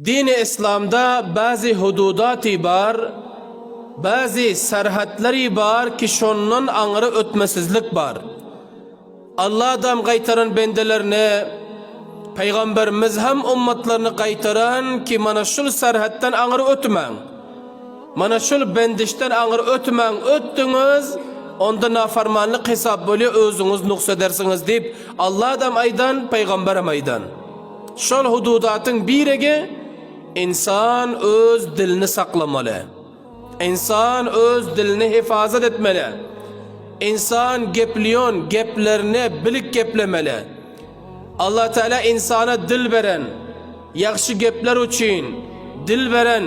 Dini İslam'da bazı hududat-ı bar, bazı serhatları bar ki şondan anırı ötmesizlik bar. Allah'dan qaytaran bendelerine, Peygamberimiz hem ummatlarını qaytaran ki mana şul serhattan anırı ötmen. Mana şul bendişten anırı ötmen, öttünüz, onda nafarmanlık hesap böyle özünüz nuksedersiniz deyip Allah'dan aydan, Peygamber'e aydan. Şol hududatın biregi insan öz dilini saklamalı. İnsan öz dilini hifazet etmeli. İnsan gepliyon geplerini bilik geplemeli. Allah Teala insana dil veren, yaxşı gepler için, dil veren,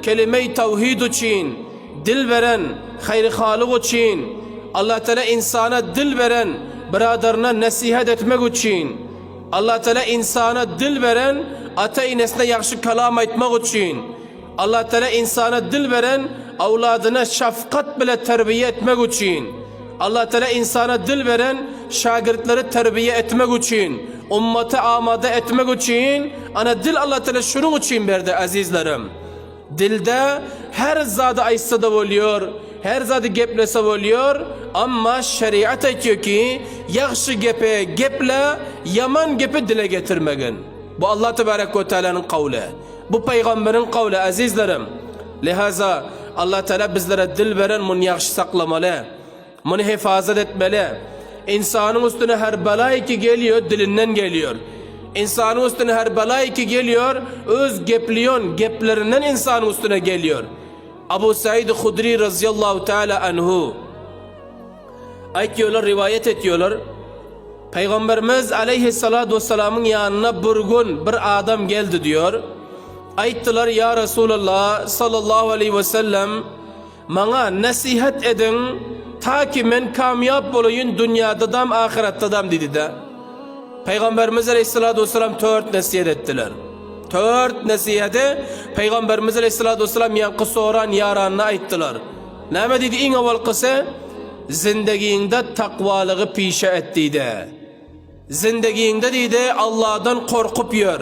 kelime-i tevhid için, dil veren, hayrihalık için, Allah Teala insana dil veren, biraderine nasihat etmek için, Allah Teala insana dil veren, ata-inesine yaxşı kalam aytmak için, Allah Teala insana dil veren, avladına şefkat bile terbiye etmek için, Allah Teala insana dil veren, şagirdleri terbiye etmek için, ümmeti amade etmek için, ana dil Allah Teala şunun için verdi azizlerim. Dilde her zadı aysa da oluyor, her zadı geplese oluyor, ama şeriat ediyor ki, yaxşı gepe geple, yaman gepe dile getirmegin. Bu Allah Tebarek ve Teala'nın kavli. Bu Peygamberin kavli azizlerim. Lihaza Allah Teala bizlere dil veren bunu yaxşı saklamalı. Bunu hifazet etmeli. İnsanın üstüne her belay ki geliyor, dilinden geliyor. İnsanın üstüne her belay ki geliyor, öz gepliyon geplerinden insanın üstüne geliyor. Abu Said Hudri radıyallahu teala anhu aytıyorlar, rivayet ediyorlar. Peygamberimiz aleyhissalatu vesselamın yanına bir gün bir adam geldi diyor. Ayttılar, ya Resulullah sallallahu aleyhi ve sellem, bana nasihat edin ta ki men kamyap olayım dünyada dam ahirette dam dedi de. Peygamberimiz aleyhissalatu vesselam 4 nasihat ettiler. 4 nasihati Peygamberimiz aleyhissalatu vesselam yankı soran yaranına ayttılar. Neme dedi en evvel kısa? Zindagiyinde takvalığı pişe ettiydi. Zindagiyinde dedi Allah'dan korkup yor.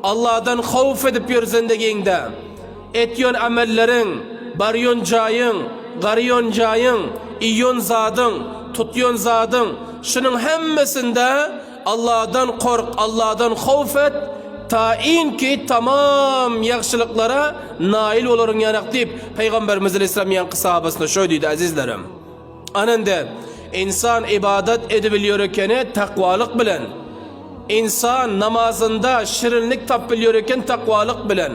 Allah'dan havf edip yor zindagiyinde. Etyon amellerin, baryon cayın, gariyon cayın, iyon zadın, tutyon zadın. Şunun hemmesinde Allah'dan kork, Allah'dan havf et. Tayin ki tamam yaxşılıklara nail olurun yanak deyip Peygamberimiz Aleyhisselam yankı sahabasına şöyle dedi azizlerim. Anında insan ibadet edebiliyorken takvalık bilen, insan namazında şirinlik tapbiliyorken takvalık bilen,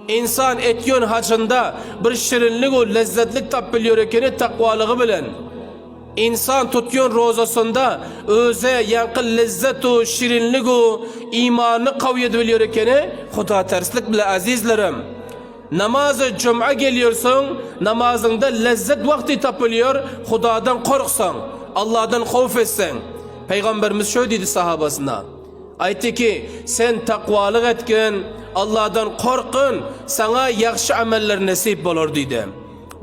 insan etyon hacında bir şirinlik o lezzetlik tapbiliyorken takvalığı bilen, İnsan tutyon rozasında öze yankı lezzet o şirinlik o imanı kavye edebiliyorken Huda terslik bile azizlerim. Namazı cuma geliyorsun, namazında lezzet vakti tapılıyor, Huda'dan korksan, Allah'tan havf etsen. Peygamberimiz şöyle dedi sahabasına. Aytti ki sen takvalık etkin, Allah'tan korkun, sana yaxşı ameller nasip olur dedi.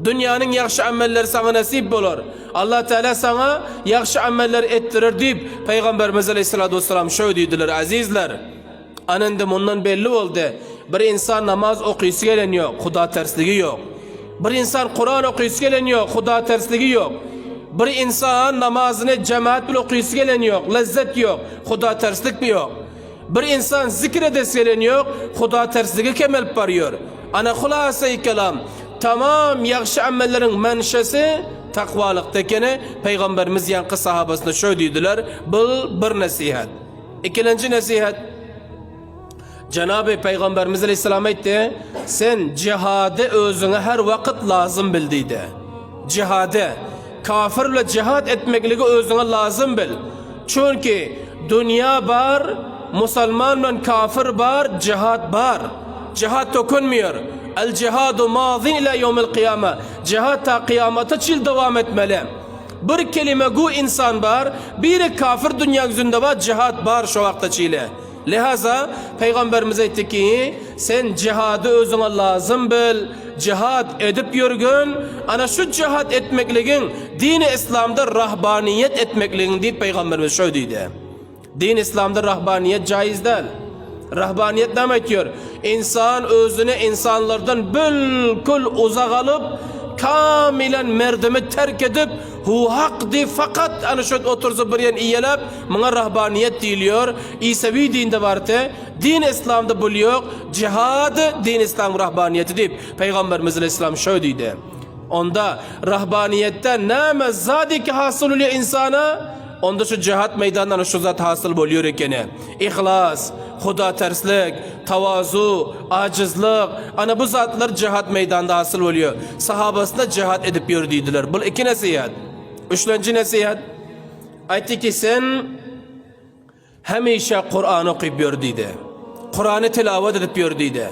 Dünyanın yaxşı amelleri sana nasip olur. Allah Teala sana yaxşı ameller ettirir deyip Peygamberimiz Aleyhisselatü Vesselam şöyle dediler azizler. Anında bundan belli oldu. Bir insan namaz okuyusu gelen yok, Huda tersliği yok. Bir insan Kur'an okuyusu gelen yok, Huda tersliği yok. Bir insan namazını cemaat bile okuyusu gelen yok, lezzet yok, Huda terslik mi yok. Bir insan zikredesi gelen yok, Huda tersliği kemal parıyor. Ana hulasa-i kelam. Tamam yaxşı amellerin menşesi takvalıktakine Peygamberimiz yankı sahabasına şöyle dediler. Bu bir nasihat. İkinci nasihat. Cenab-ı Peygamberimiz Aleyhisselam etti. Sen cihadı özüne her vakit lazım bildiydi. Cihadı. Kafirle cihad etmekliği özüne lazım bil. Çünkü dünya var, Müslümanla kafir var, cihad var. Cihad dokunmuyor. El cihadu mazin ila yevmil kıyame. Cihad ta kıyamata çil devam etmeli. Bir kelime gu insan var, biri kafir dünya yüzünde var, cihad var şu vakta çile. Lihaza Peygamberimiz etti ki sen cihadı özüne lazım bil, cihad edip yürgün, ana şu cihad etmekliğin dini İslam'da rahbaniyet etmekliğin deyip Peygamberimiz şöyle dedi. Din İslam'da rahbaniyet caiz değil. Rahbaniyet ne ediyor? İnsan özünü insanlardan bülkül uzak alıp kamilen merdemi terk edip hu hak di fakat ana şöyle otursa bir yen iyelep buna rahbaniyet deyiliyor. İsevi dinde vardı. Din İslam'da buluyor. Cihadı din İslam rahbaniyeti deyip Peygamberimiz Aleyhisselam şöyle dedi. Onda rahbaniyette ne mezzadi ki hasıl oluyor insana? Onda şu cihat meydanından şu zat hasıl oluyor ekene. İhlas, huda terslik, tavazu, acizlik. Ana bu zatlar cihat meydanında hasıl oluyor. Sahabasında cihat edip yürüdüydüler. Bu iki nasihat. Üçüncü nasihat. Aytti ki sen hemişe Kur'an okuyup yürüdüydü. Kur'an'ı tilavet edip yürüdüydü.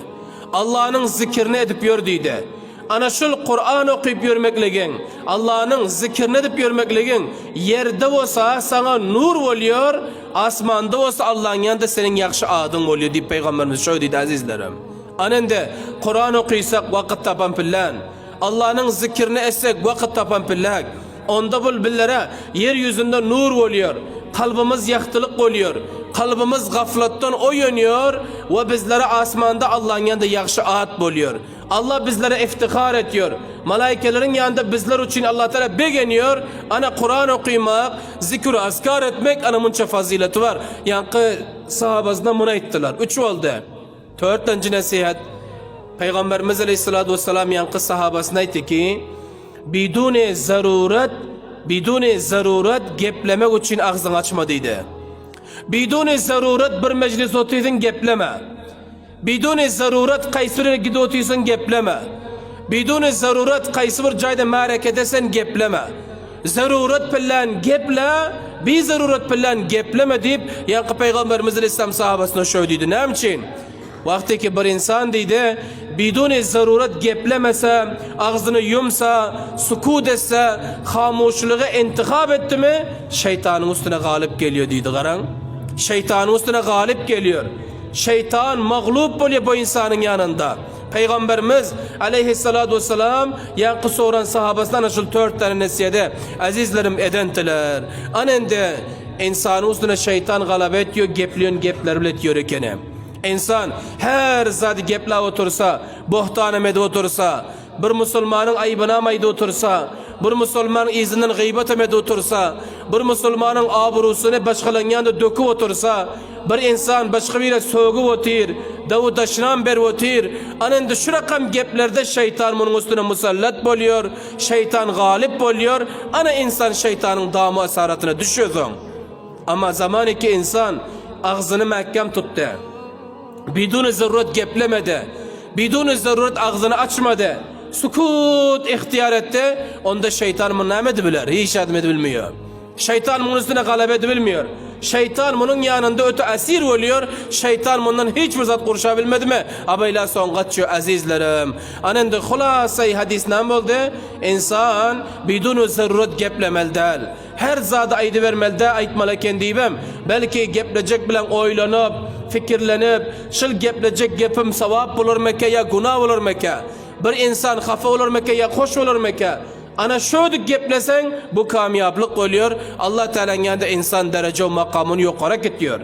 Allah'ın zikrini edip yürüdüydü. Ana şul Kur'an okuyup yürümekligin, Allah'ın zikrini edip yürümekligin yerde olsa sana nur oluyor, asmanda olsa Allah'ın yanında senin yakşı adın oluyor deyip Peygamberimiz şöyle dedi azizlerim. Anende Kur'an okuysak vakit tapan pillan, Allah'ın zikrini etsek vakit tapan pillan. Onda bul billere yeryüzünde nur oluyor, kalbimiz yaktılık oluyor, kalbimiz gaflattan oynuyor ve bizlere asmanda Allah'ın yanında yakşı ad oluyor. Allah bizlere iftihar ediyor. Malaikelerin yanında bizler için Allah Teala beğeniyor. Ana Kur'an okumak, zikr azkar etmek ana munça fazileti var. Yankı sahabasına buna ettiler. Üç oldu. Dördüncü nasihat. Peygamberimiz Aleyhisselatü Vesselam yankı sahabasına etti ki biduni zaruret geplemek için ağzını açmadıydı. Biduni zaruret bir meclis otuydun gepleme. Biduni zaruret kaysırına gidiyorsan gepleme. Biduni zaruret kaysı bir cayda merak sen gepleme. Zaruret pillan geple, bir zaruret pillan gepleme deyip yankı Peygamberimiz Aleyhisselam sahabasına şöyle dedi. Ne için? Vakti ki bir insan dedi, biduni zaruret geplemese, ağzını yumsa, sukut etse, hamuşluğu intikab etti mi, şeytanın üstüne galip geliyor dedi karan. Şeytanın üstüne galip geliyor. Şeytan mağlup oluyor bu insanın yanında. Peygamberimiz Aleyhisselatü Vesselam yankı soran sahabasından nasıl 4 tane nesiyede azizlerim edendiler. Anende insanın üstüne şeytan galip ediyor, gepliyon gepler biletiyor ekene. İnsan her zadi gepla otursa, bohtanı mede otursa, bir Müslümanın ayıbına mayda otursa, bir Müslümanın izinden gıybet emede otursa, bir Müslümanın aburusunu başkalarının yanında döküp otursa, bir insan başka biriyle soğuğu otur, davudaşınan beri otur, anında şu rakam geplerde şeytan bunun üstüne musallat oluyor, şeytan galip oluyor, ana insan şeytanın damı esaretine düşüyor. Ama zaman ki insan ağzını mahkem tuttu. Bidun zaruret geplemedi. Bidun zaruret ağzını açmadı. Sukut ihtiyar etti. Onda şeytan bunu ne edebilir? Hiç bilmiyor. Şeytan bunun üstüne galebe edebilmiyor. Şeytan bunun yanında öte esir oluyor. Şeytan bundan hiç fırsat kurşabilmedi mi? Abayla son kaçıyor azizlerim. Anında hulasay hadis ne oldu? İnsan bidun zaruret geplemeli değil. Her zada aydı vermelde aytmalı kendiyim. Belki geplecek bilen oylanıp, fikirlenip, şıl geplecek gepim sevap olur meke ya günah olur meke. Bir insan hafa olur meke ya hoş olur meke. Ana şöyle geplesen bu kamyaplık oluyor. Allah Teala'nın yanında insan derece makamını yukarı gidiyor.